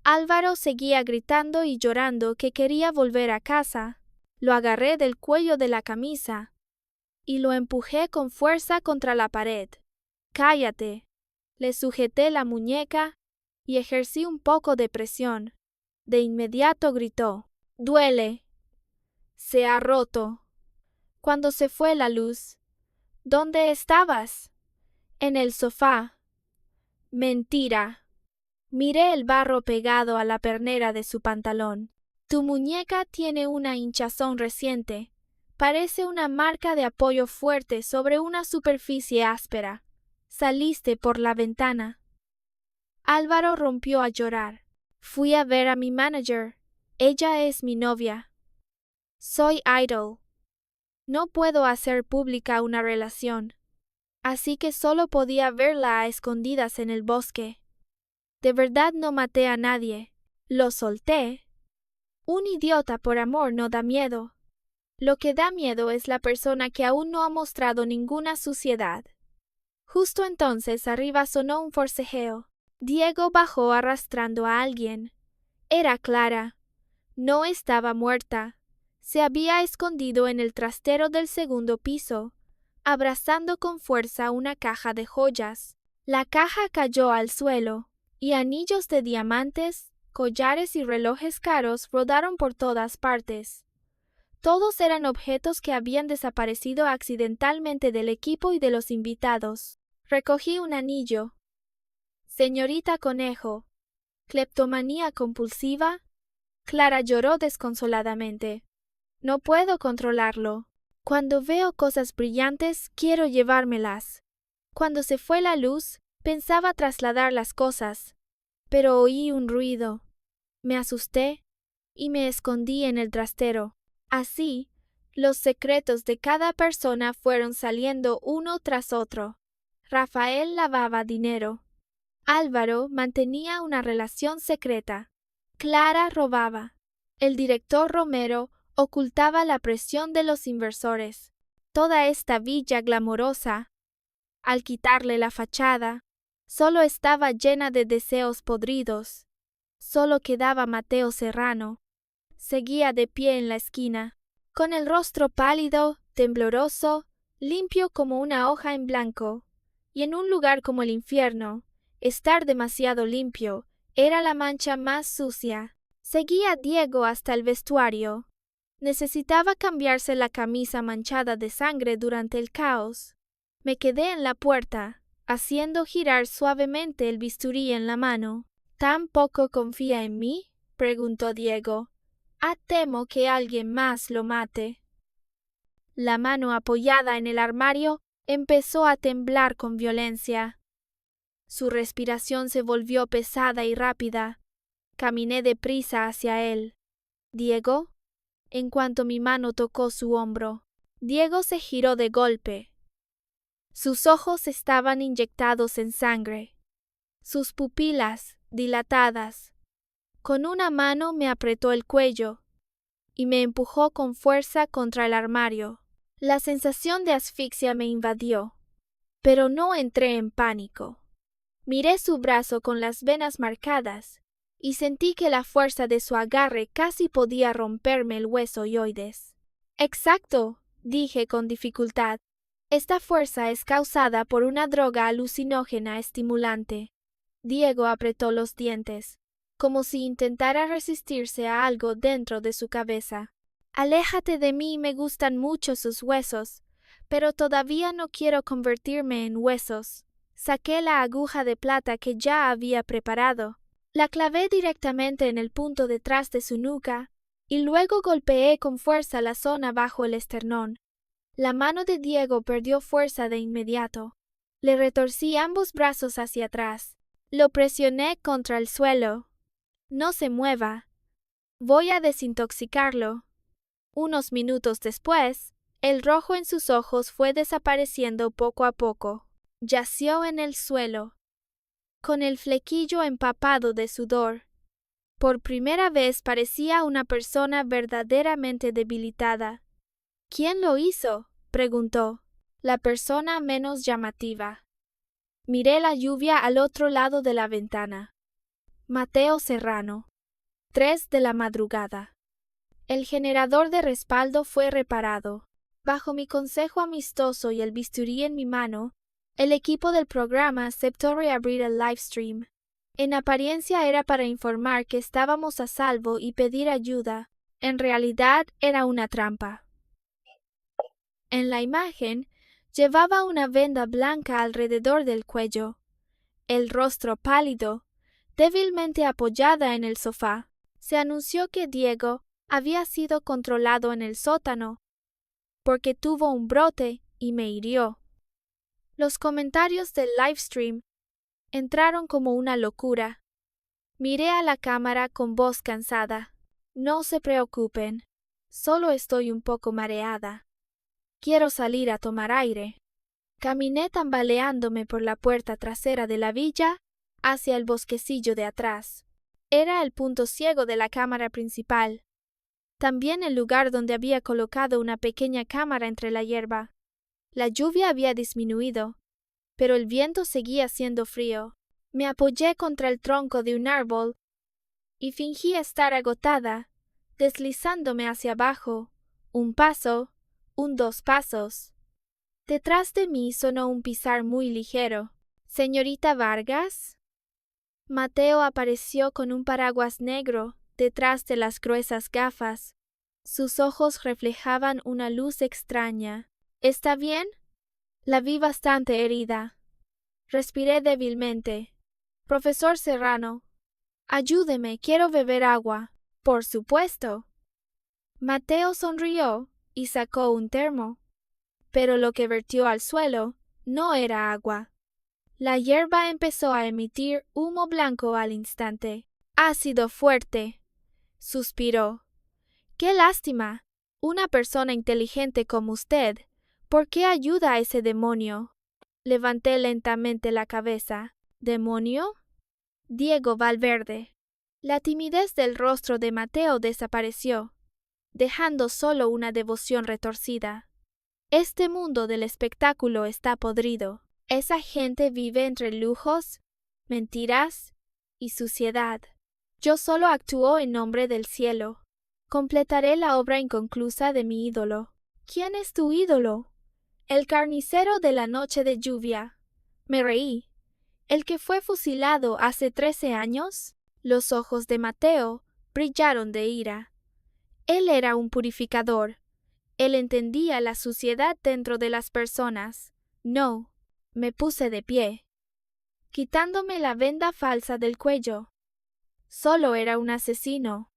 [SPEAKER 1] Álvaro seguía gritando y llorando que quería volver a casa. Lo agarré del cuello de la camisa y lo empujé con fuerza contra la pared. «Cállate». Le sujeté la muñeca y ejercí un poco de presión. De inmediato gritó: «¡Duele! Se ha roto». Cuando se fue la luz: «¿Dónde estabas?» «En el sofá». «Mentira». Miré el barro pegado a la pernera de su pantalón. «Tu muñeca tiene una hinchazón reciente. Parece una marca de apoyo fuerte sobre una superficie áspera. Saliste por la ventana». Álvaro rompió a llorar. «Fui a ver a mi manager. Ella es mi novia. Soy idol. No puedo hacer pública una relación. Así que solo podía verla a escondidas en el bosque. De verdad no maté a nadie. Lo solté. Un idiota por amor no da miedo. Lo que da miedo es la persona que aún no ha mostrado ninguna suciedad». Justo entonces arriba sonó un forcejeo. Diego bajó arrastrando a alguien. Era Clara. No estaba muerta. Se había escondido en el trastero del segundo piso, abrazando con fuerza una caja de joyas. La caja cayó al suelo, y anillos de diamantes, collares y relojes caros rodaron por todas partes. Todos eran objetos que habían desaparecido accidentalmente del equipo y de los invitados. Recogí un anillo. «Señorita Conejo, ¿cleptomanía compulsiva?» Clara lloró desconsoladamente. «No puedo controlarlo. Cuando veo cosas brillantes, quiero llevármelas. Cuando se fue la luz, pensaba trasladar las cosas, pero oí un ruido. Me asusté y me escondí en el trastero. Así, los secretos de cada persona fueron saliendo uno tras otro. Rafael lavaba dinero. Álvaro mantenía una relación secreta. Clara robaba. El director Romero ocultaba la presión de los inversores. Toda esta villa glamorosa, al quitarle la fachada, solo estaba llena de deseos podridos. Solo quedaba Mateo Serrano. Seguía de pie en la esquina, con el rostro pálido, tembloroso, limpio como una hoja en blanco, y en un lugar como el infierno, estar demasiado limpio era la mancha más sucia. Seguí a Diego hasta el vestuario. Necesitaba cambiarse la camisa manchada de sangre durante el caos. Me quedé en la puerta, haciendo girar suavemente el bisturí en la mano. ¿Tan poco confía en mí?, preguntó Diego. Temo que alguien más lo mate. La mano apoyada en el armario empezó a temblar con violencia. Su respiración se volvió pesada y rápida. Caminé deprisa hacia él. ¿Diego? En cuanto mi mano tocó su hombro, Diego se giró de golpe. Sus ojos estaban inyectados en sangre, sus pupilas dilatadas. Con una mano me apretó el cuello y me empujó con fuerza contra el armario. La sensación de asfixia me invadió, pero no entré en pánico. Miré su brazo con las venas marcadas y sentí que la fuerza de su agarre casi podía romperme el hueso ioides. Exacto, dije con dificultad. Esta fuerza es causada por una droga alucinógena estimulante. Diego apretó los dientes, como si intentara resistirse a algo dentro de su cabeza. Aléjate de mí, me gustan mucho sus huesos, pero todavía no quiero convertirme en huesos. Saqué la aguja de plata que ya había preparado. La clavé directamente en el punto detrás de su nuca y luego golpeé con fuerza la zona bajo el esternón. La mano de Diego perdió fuerza de inmediato. Le retorcí ambos brazos hacia atrás. Lo presioné contra el suelo. No se mueva. Voy a desintoxicarlo. Unos minutos después, el rojo en sus ojos fue desapareciendo poco a poco. Yació en el suelo, con el flequillo empapado de sudor. Por primera vez parecía una persona verdaderamente debilitada. ¿Quién lo hizo?, preguntó, la persona menos llamativa. Miré la lluvia al otro lado de la ventana. Mateo Serrano. 3 de la madrugada. El generador de respaldo fue reparado. Bajo mi consejo amistoso y el bisturí en mi mano, el equipo del programa aceptó reabrir el livestream. En apariencia era para informar que estábamos a salvo y pedir ayuda. En realidad era una trampa. En la imagen, llevaba una venda blanca alrededor del cuello, el rostro pálido, débilmente apoyada en el sofá. Se anunció que Diego había sido controlado en el sótano, porque tuvo un brote y me hirió. Los comentarios del livestream entraron como una locura. Miré a la cámara con voz cansada. No se preocupen, solo estoy un poco mareada. Quiero salir a tomar aire. Caminé tambaleándome por la puerta trasera de la villa hacia el bosquecillo de atrás. Era el punto ciego de la cámara principal. También el lugar donde había colocado una pequeña cámara entre la hierba. La lluvia había disminuido, pero el viento seguía siendo frío. Me apoyé contra el tronco de un árbol y fingí estar agotada, deslizándome hacia abajo, un paso, 2 pasos. Detrás de mí sonó un pisar muy ligero. ¿Señorita Vargas? Mateo apareció con un paraguas negro detrás de las gruesas gafas. Sus ojos reflejaban una luz extraña. ¿Está bien? La vi bastante herida. Respiré débilmente. Profesor Serrano, ayúdeme, quiero beber agua. Por supuesto. Mateo sonrió y sacó un termo, pero lo que vertió al suelo no era agua. La hierba empezó a emitir humo blanco al instante. Ácido fuerte, suspiró. ¡Qué lástima! Una persona inteligente como usted, ¿por qué ayuda a ese demonio? Levanté lentamente la cabeza. ¿Demonio? Diego Valverde. La timidez del rostro de Mateo desapareció, dejando solo una devoción retorcida. Este mundo del espectáculo está podrido. Esa gente vive entre lujos, mentiras y suciedad. Yo solo actúo en nombre del cielo. Completaré la obra inconclusa de mi ídolo. ¿Quién es tu ídolo? El carnicero de la noche de lluvia. Me reí. ¿El que fue fusilado hace 13 años? Los ojos de Mateo brillaron de ira. Él era un purificador. Él entendía la suciedad dentro de las personas. No. Me puse de pie, quitándome la venda falsa del cuello. Solo era un asesino.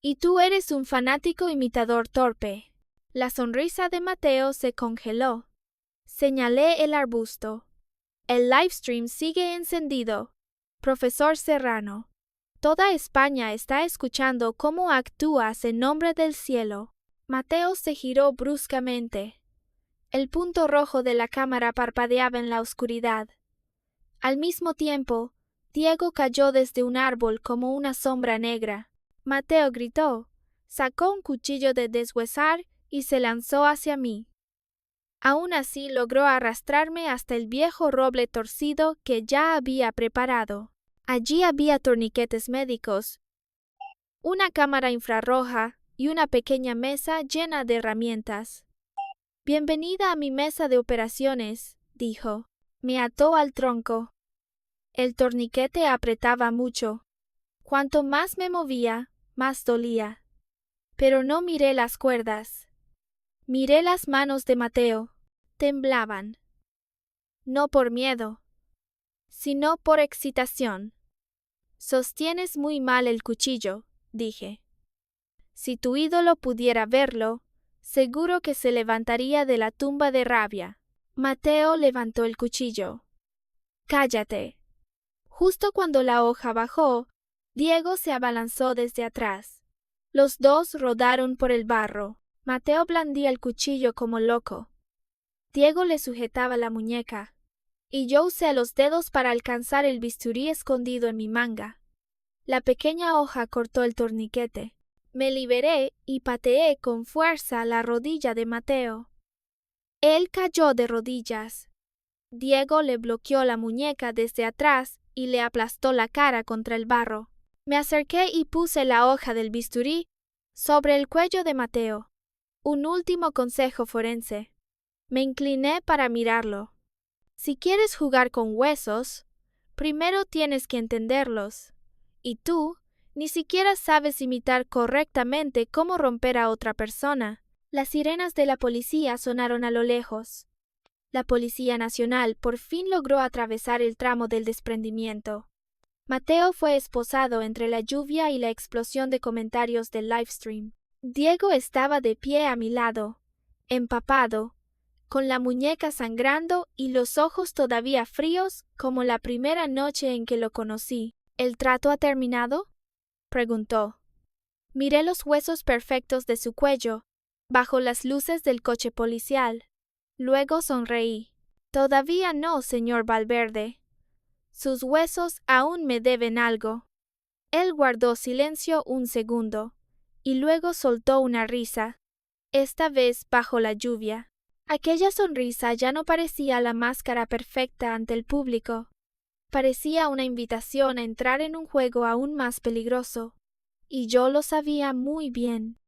[SPEAKER 1] Y tú eres un fanático imitador torpe. La sonrisa de Mateo se congeló. Señalé el arbusto. El livestream sigue encendido. Profesor Serrano. Toda España está escuchando cómo actúas en nombre del cielo. Mateo se giró bruscamente. El punto rojo de la cámara parpadeaba en la oscuridad. Al mismo tiempo, Diego cayó desde un árbol como una sombra negra. Mateo gritó, sacó un cuchillo de deshuesar y se lanzó hacia mí. Aún así logró arrastrarme hasta el viejo roble torcido que ya había preparado. Allí había torniquetes médicos, una cámara infrarroja y una pequeña mesa llena de herramientas. Bienvenida a mi mesa de operaciones, dijo. Me ató al tronco. El torniquete apretaba mucho. Cuanto más me movía, más dolía. Pero no miré las cuerdas. Miré las manos de Mateo. Temblaban. No por miedo, sino por excitación. Sostienes muy mal el cuchillo, dije. Si tu ídolo pudiera verlo, seguro que se levantaría de la tumba de rabia. Mateo levantó el cuchillo. Cállate. Justo cuando la hoja bajó, Diego se abalanzó desde atrás. Los dos rodaron por el barro. Mateo blandía el cuchillo como loco. Diego le sujetaba la muñeca, y yo usé los dedos para alcanzar el bisturí escondido en mi manga. La pequeña hoja cortó el torniquete. Me liberé y pateé con fuerza la rodilla de Mateo. Él cayó de rodillas. Diego le bloqueó la muñeca desde atrás y le aplastó la cara contra el barro. Me acerqué y puse la hoja del bisturí sobre el cuello de Mateo. Un último consejo forense. Me incliné para mirarlo. Si quieres jugar con huesos, primero tienes que entenderlos. Y tú ni siquiera sabes imitar correctamente cómo romper a otra persona. Las sirenas de la policía sonaron a lo lejos. La Policía Nacional por fin logró atravesar el tramo del desprendimiento. Mateo fue esposado entre la lluvia y la explosión de comentarios del livestream. Diego estaba de pie a mi lado, empapado, con la muñeca sangrando y los ojos todavía fríos como la primera noche en que lo conocí. ¿El trato ha terminado?, preguntó. Miré los huesos perfectos de su cuello, bajo las luces del coche policial. Luego sonreí. Todavía no, señor Valverde. Sus huesos aún me deben algo. Él guardó silencio un segundo, y luego soltó una risa, esta vez bajo la lluvia. Aquella sonrisa ya no parecía la máscara perfecta ante el público. Parecía una invitación a entrar en un juego aún más peligroso. Y yo lo sabía muy bien.